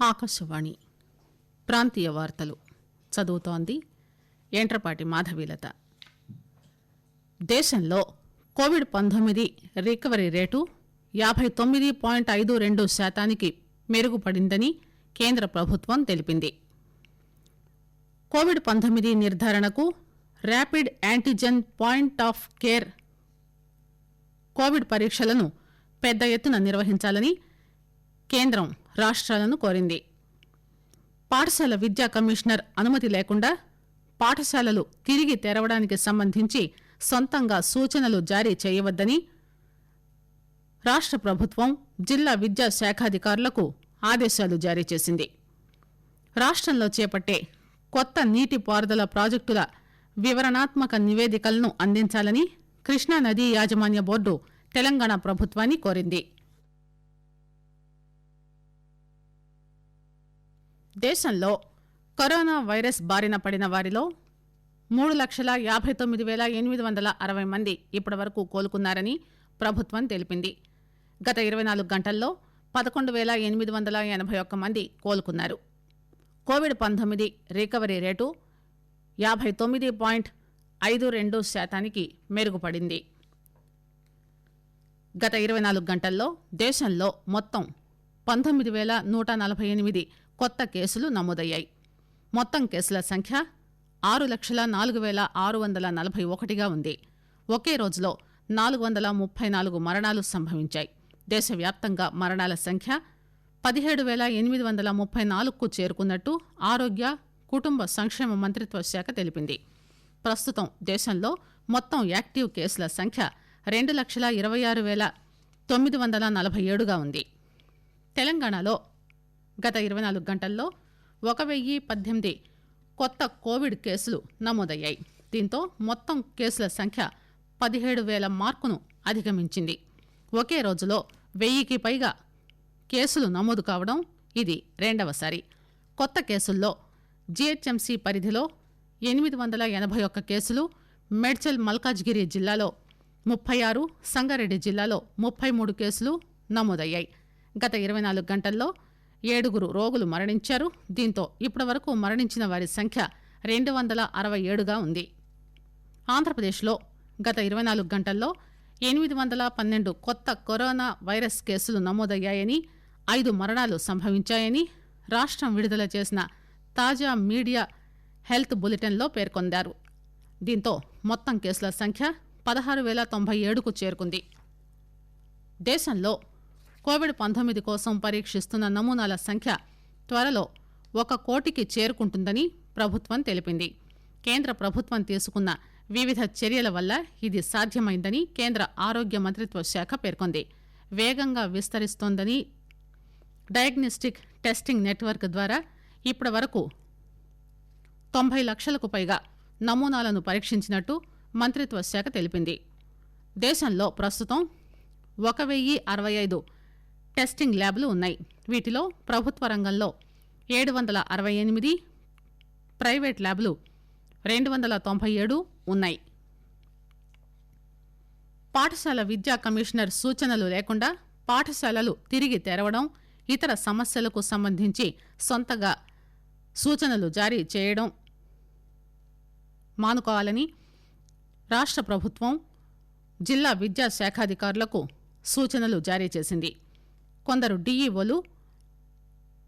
ఆకాశవాణి ప్రాంతీయ వార్తలు చదువుతోంది యంట్రపాటి మాధవీలత. దేశంలో కోవిడ్-19 రికవరీ రేటు 59.52% మెరుగుపడిందని కేంద్ర ప్రభుత్వం తెలిపింది. కోవిడ్-19 నిర్ధారణకు rapid antigen point of care Covid పరీక్షలను పెద్ద ఎత్తున నిర్వహించాలని కేంద్రం రాష్ట్రాలను కోరింది. పాఠశాల విద్యా కమిషనర్ అనుమతి లేకుండా పాఠశాలలు తిరిగి తెరవడానికి సంబంధించి సొంతంగా సూచనలు జారీ చేయవద్దని రాష్ట్ర ప్రభుత్వం జిల్లా విద్యా శాఖాధికారులకు ఆదేశాలు జారీ చేసింది. రాష్ట్రంలో చేపట్టే కొత్త నీటిపారుదల ప్రాజెక్టుల వివరణాత్మక నివేదికలను అందించాలని కృష్ణా నదీ యాజమాన్య బోర్డు తెలంగాణ ప్రభుత్వాన్ని కోరింది. దేశంలో కరోనా వైరస్ బారిన పడిన వారిలో 3,59,860 మంది ఇప్పటివరకు కోలుకున్నారని ప్రభుత్వం తెలిపింది. గత 24 గంటల్లో 11,881 మంది కోలుకున్నారు. కోవిడ్-19 రికవరీ రేటు 59.52% మెరుగుపడింది. గత 24 గంటల్లో దేశంలో మొత్తం 19,148 కొత్త కేసులు నమోదయ్యాయి. మొత్తం కేసుల సంఖ్య 6,04,641గా ఉంది. ఒకే రోజులో 434 మరణాలు సంభవించాయి. దేశవ్యాప్తంగా మరణాల సంఖ్య 17,834కు చేరుకున్నట్టు ఆరోగ్య కుటుంబ సంక్షేమ మంత్రిత్వ శాఖ తెలిపింది. ప్రస్తుతం దేశంలో మొత్తం యాక్టివ్ కేసుల సంఖ్య 2,26,947గా ఉంది. తెలంగాణలో గత 24 గంటల్లో 1,018 కొత్త కోవిడ్ కేసులు నమోదయ్యాయి. దీంతో మొత్తం కేసుల సంఖ్య 17,000 మార్కును అధిగమించింది. ఒకే రోజులో 1,000కి పైగా కేసులు నమోదు కావడం ఇది రెండవసారి. కొత్త కేసుల్లో జీహెచ్ఎంసీ పరిధిలో 881 కేసులు, మేడ్చల్ మల్కాజ్గిరి జిల్లాలో 36, సంగారెడ్డి జిల్లాలో 33 కేసులు నమోదయ్యాయి. గత 24 గంటల్లో 7 రోగులు మరణించారు. దీంతో ఇప్పటివరకు మరణించిన వారి సంఖ్య 267గా ఉంది. ఆంధ్రప్రదేశ్లో గత 24 గంటల్లో 812 కొత్త కరోనా వైరస్ కేసులు నమోదయ్యాయని, 5 మరణాలు సంభవించాయని రాష్ట్రం విడుదల చేసిన తాజా మీడియా హెల్త్ బులెటిన్లో పేర్కొన్నారు. దీంతో మొత్తం కేసుల సంఖ్య 16,097కు చేరుకుంది. దేశంలో కోవిడ్-19 కోసం పరీక్షిస్తున్న నమూనాల సంఖ్య త్వరలో 1 కోటికి చేరుకుంటుందని ప్రభుత్వం తెలిపింది. కేంద్ర ప్రభుత్వం తీసుకున్న వివిధ చర్యల వల్ల ఇది సాధ్యమైందని కేంద్ర ఆరోగ్య మంత్రిత్వ శాఖ పేర్కొంది. వేగంగా విస్తరిస్తోందని డయాగ్నోస్టిక్ టెస్టింగ్ నెట్వర్క్ ద్వారా ఇప్పటి వరకు 90 లక్షలకు పైగా నమూనాలను పరీక్షించినట్టు మంత్రిత్వ శాఖ తెలిపింది. దేశంలో ప్రస్తుతం 1,065 టెస్టింగ్ ల్యాబ్లు ఉన్నాయి. వీటిలో ప్రభుత్వ రంగంలో 768, ప్రైవేట్ ల్యాబ్లు 297 ఉన్నాయి. పాఠశాల విద్యా కమిషనర్ సూచనలు లేకుండా పాఠశాలలు తిరిగి తెరవడం, ఇతర సమస్యలకు సంబంధించి సొంతగా సూచనలు జారీ చేయడం మానుకోవాలని రాష్ట్ర ప్రభుత్వం జిల్లా విద్యా శాఖాధికారులకు సూచనలు జారీ చేసింది. కొందరు డీఈఓలు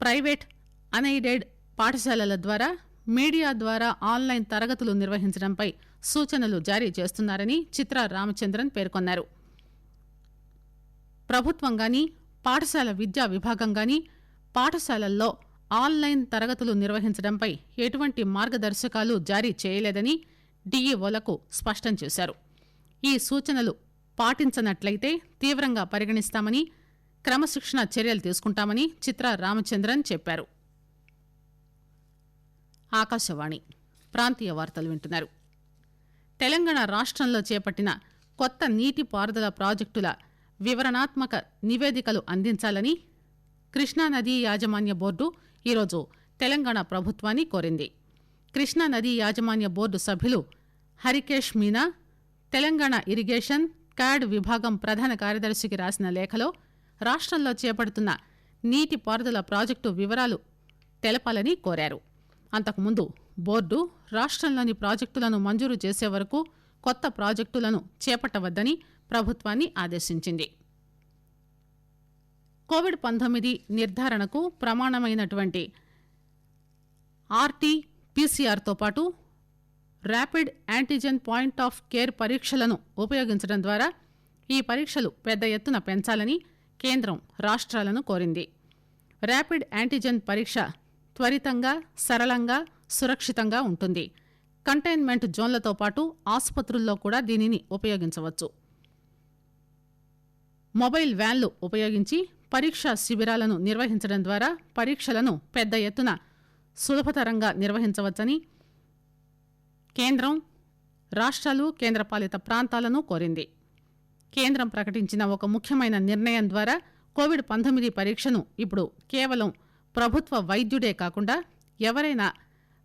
ప్రైవేట్, అన్ఎయిడెడ్ పాఠశాలల ద్వారా మీడియా ద్వారా ఆన్లైన్ తరగతులు నిర్వహించడంపై సూచనలు జారీ చేస్తున్నారని చిత్రా రామచంద్రన్ పేర్కొన్నారు. ప్రభుత్వం గాని, పాఠశాల విద్యా విభాగం గాని పాఠశాలల్లో ఆన్లైన్ తరగతులు నిర్వహించడంపై ఎటువంటి మార్గదర్శకాలు జారీ చేయలేదని డీఈఓలకు స్పష్టం చేశారు. ఈ సూచనలు పాటించనట్లయితే తీవ్రంగా పరిగణిస్తామని, క్రమశిక్షణ చర్యలు తీసుకుంటామని చిత్రా రామచంద్రన్ చెప్పారు. ఆకాశవాణి ప్రాంతీయ వార్తలు వింటున్నారు. తెలంగాణ రాష్ట్రంలో చేపట్టిన కొత్త నీటిపారుదల ప్రాజెక్టుల వివరణాత్మక నివేదికలు అందించాలని కృష్ణా నదీ యాజమాన్య బోర్డు ఈరోజు తెలంగాణ ప్రభుత్వాన్ని కోరింది. కృష్ణా నదీ యాజమాన్య బోర్డు సభ్యులు హరికేష్ మీనా తెలంగాణ ఇరిగేషన్ క్యాడ్ విభాగం ప్రధాన కార్యదర్శికి రాసిన లేఖలో రాష్ట్రంలో చేపడుతున్న నీటిపారుదల ప్రాజెక్టు వివరాలు తెలపాలని కోరారు. అంతకుముందు బోర్డు రాష్ట్రంలోని ప్రాజెక్టులను మంజూరు చేసే వరకు కొత్త ప్రాజెక్టులను చేపట్టవద్దని ప్రభుత్వాన్ని ఆదేశించింది. కోవిడ్-19 నిర్ధారణకు ప్రమాణమైనటువంటి ఆర్టీ-పీసీఆర్తో పాటు rapid antigen point of care పరీక్షలను ఉపయోగించడం ద్వారా ఈ పరీక్షలు పెద్ద ఎత్తున పెంచాలని కేంద్రం రాష్ట్రాలను కోరింది. ర్యాపిడ్ యాంటీజెన్ పరీక్ష త్వరితంగా, సరళంగా, సురక్షితంగా ఉంటుంది. కంటైన్మెంట్ జోన్లతో పాటు ఆసుపత్రుల్లో కూడా దీనిని ఉపయోగించవచ్చు. మొబైల్ వ్యాన్లు ఉపయోగించి పరీక్షా శిబిరాలను నిర్వహించడం ద్వారా పరీక్షలను పెద్ద ఎత్తున సులభతరంగా నిర్వహించవచ్చని కేంద్రం రాష్ట్రాలు, కేంద్రపాలిత ప్రాంతాలను కోరింది. కేంద్రం ప్రకటించిన ఒక ముఖ్యమైన నిర్ణయం ద్వారా కోవిడ్-19 పరీక్షను ఇప్పుడు కేవలం ప్రభుత్వ వైద్యుడే కాకుండా ఎవరైనా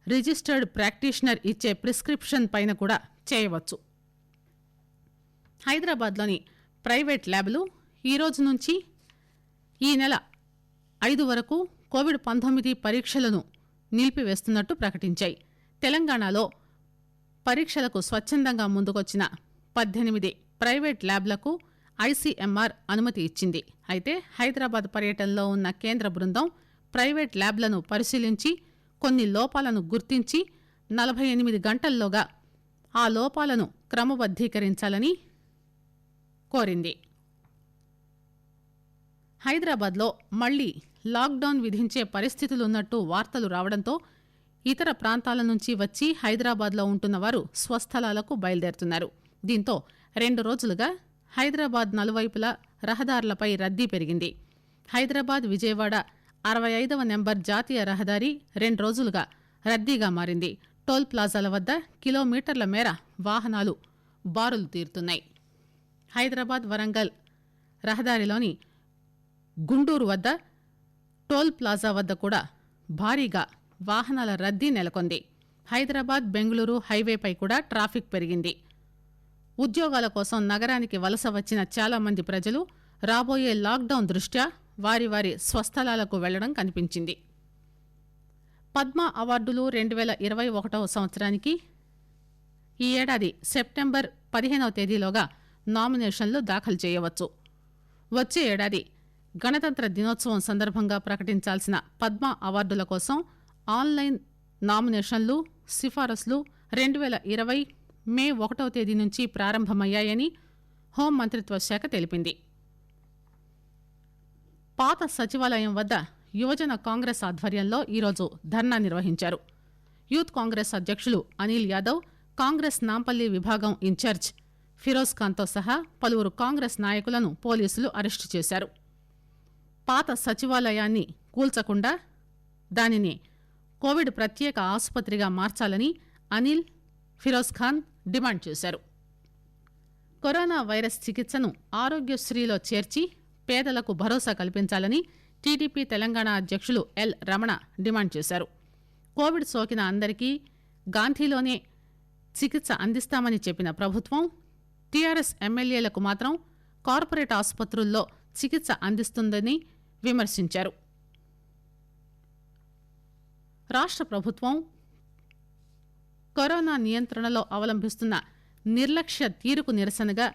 రిజిస్టర్డ్ ప్రాక్టీషనర్ ఇచ్చే ప్రిస్క్రిప్షన్ పైన కూడా చేయవచ్చు. హైదరాబాద్లోని ప్రైవేట్ ల్యాబ్లు ఈ రోజు నుంచి ఈ నెల 5 వరకు కోవిడ్-19 పరీక్షలను నిలిపివేస్తున్నట్టు ప్రకటించాయి. తెలంగాణలో పరీక్షలకు స్వచ్ఛందంగా ముందుకొచ్చిన 18 ప్రైవేట్ ల్యాబ్లకు ఐసీఎంఆర్ అనుమతి ఇచ్చింది. అయితే హైదరాబాద్ పర్యటనలో ఉన్న కేంద్ర బృందం ప్రైవేట్ ల్యాబ్లను పరిశీలించి కొన్ని లోపాలను గుర్తించి 48 గంటల్లోగా ఆ లోపాలను క్రమబద్దీకరించాలని కోరింది. హైదరాబాద్లో మళ్లీ లాక్డౌన్ విధించే పరిస్థితులున్నట్టు వార్తలు రావడంతో ఇతర ప్రాంతాల నుంచి వచ్చి హైదరాబాద్లో ఉంటున్న వారు స్వస్థలాలకు బయలుదేరుతున్నారు. దీంతో 2 రోజులుగా హైదరాబాద్ నలువైపులా రహదారులపై రద్దీ పెరిగింది. హైదరాబాద్ విజయవాడ 65వ నెంబర్ జాతీయ రహదారి 2 రోజులుగా రద్దీగా మారింది. టోల్ ప్లాజాల వద్ద కిలోమీటర్ల మేర వాహనాలు బారులు తీరుతున్నాయి. హైదరాబాద్ వరంగల్ రహదారిలోని గుండూరు వద్ద టోల్ ప్లాజా వద్ద కూడా భారీగా వాహనాల రద్దీ నెలకొంది. హైదరాబాద్ బెంగళూరు హైవేపై కూడా ట్రాఫిక్ పెరిగింది. ఉద్యోగాల కోసం నగరానికి వలస వచ్చిన చాలా మంది ప్రజలు రాబోయే లాక్డౌన్ దృష్ట్యా వారి వారి స్వస్థలాలకు వెళ్లడం కనిపించింది. పద్మ అవార్డులు 2021 సంవత్సరానికి ఈ ఏడాది సెప్టెంబర్ 15వ తేదీలోగా నామినేషన్లు దాఖలు చేయవచ్చు. వచ్చే ఏడాది గణతంత్ర దినోత్సవం సందర్భంగా ప్రకటించాల్సిన పద్మ అవార్డుల కోసం ఆన్లైన్ నామినేషన్లు, సిఫారసులు 2020 మే 1వ తేదీ నుంచి ప్రారంభమయ్యాయని హోంమంత్రిత్వ శాఖ తెలిపింది. పాత సచివాలయం వద్ద యువజన కాంగ్రెస్ ఆధ్వర్యంలో ఈరోజు ధర్నా నిర్వహించారు. యూత్ కాంగ్రెస్ అధ్యక్షులు అనిల్ యాదవ్, కాంగ్రెస్ నాంపల్లి విభాగం ఇన్ఛార్జ్ ఫిరోజ్ ఖాన్తో సహా పలువురు కాంగ్రెస్ నాయకులను పోలీసులు అరెస్టు చేశారు. పాత సచివాలయాన్ని కూల్చకుండా దానిని కోవిడ్ ప్రత్యేక ఆసుపత్రిగా మార్చాలని అనిల్, ఫిరోజ్ ఖాన్ డిమాండ్ చేశారు. కరోనా వైరస్ చికిత్సను ఆరోగ్యశ్రీలో చేర్చి పేదలకు భరోసా కల్పించాలని టీడీపీ తెలంగాణ అధ్యక్షులు ఎల్ రమణ డిమాండ్ చేశారు. కోవిడ్ సోకిన అందరికీ గాంధీలోనే చికిత్స అందిస్తామని చెప్పిన ప్రభుత్వం టీఆర్ఎస్ ఎమ్మెల్యేలకు మాత్రం కార్పొరేట్ ఆసుపత్రుల్లో చికిత్స అందిస్తుందని విమర్శించారు. రాష్ట్ర ప్రభుత్వం కరోనా నియంత్రణలో అవలంబిస్తున్న నిర్లక్ష్య తీరుకు నిరసనగా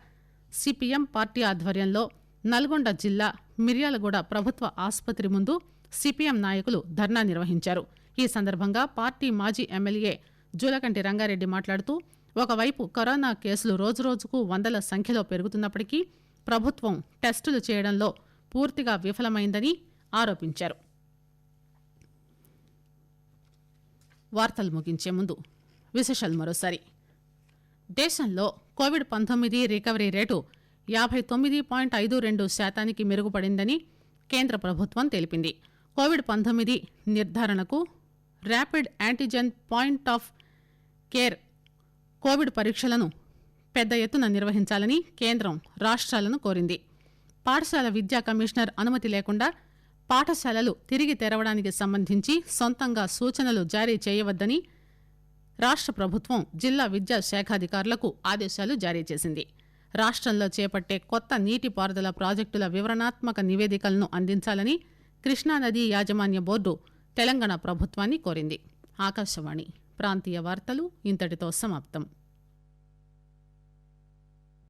సిపిఎం పార్టీ ఆధ్వర్యంలో నల్గొండ జిల్లా మిర్యాలగూడ ప్రభుత్వ ఆసుపత్రి ముందు సిపిఎం నాయకులు ధర్నా నిర్వహించారు. ఈ సందర్భంగా పార్టీ మాజీ ఎమ్మెల్యే జూలకంటి రంగారెడ్డి మాట్లాడుతూ ఒకవైపు కరోనా కేసులు రోజురోజుకు వందల సంఖ్యలో పెరుగుతున్నప్పటికీ ప్రభుత్వం టెస్టులు చేయడంలో పూర్తిగా విఫలమైందని ఆరోపించారు. వార్తలు ముగించే ముందు విశేషాలు మరోసారి. దేశంలో కోవిడ్-19 రికవరీ రేటు 59.52% మెరుగుపడిందని కేంద్ర ప్రభుత్వం తెలిపింది. కోవిడ్-19 నిర్ధారణకు rapid antigen point of care Covid పరీక్షలను పెద్ద ఎత్తున నిర్వహించాలని కేంద్రం రాష్ట్రాలను కోరింది. పాఠశాల విద్యా కమిషనర్ అనుమతి లేకుండా పాఠశాలలు తిరిగి తెరవడానికి సంబంధించి సొంతంగా సూచనలు జారీ చేయవద్దని రాష్ట్ర ప్రభుత్వం జిల్లా విద్యా శాఖాధికారులకు ఆదేశాలు జారీ చేసింది. రాష్ట్రంలో చేపట్టే కొత్త నీటిపారుదల ప్రాజెక్టుల వివరణాత్మక నివేదికలను అందించాలని కృష్ణానదీ యాజమాన్య బోర్డు తెలంగాణ ప్రభుత్వాన్ని కోరింది. ఆకాశవాణి ప్రాంతీయ వార్తలు ఇంతటితో సమాప్తం.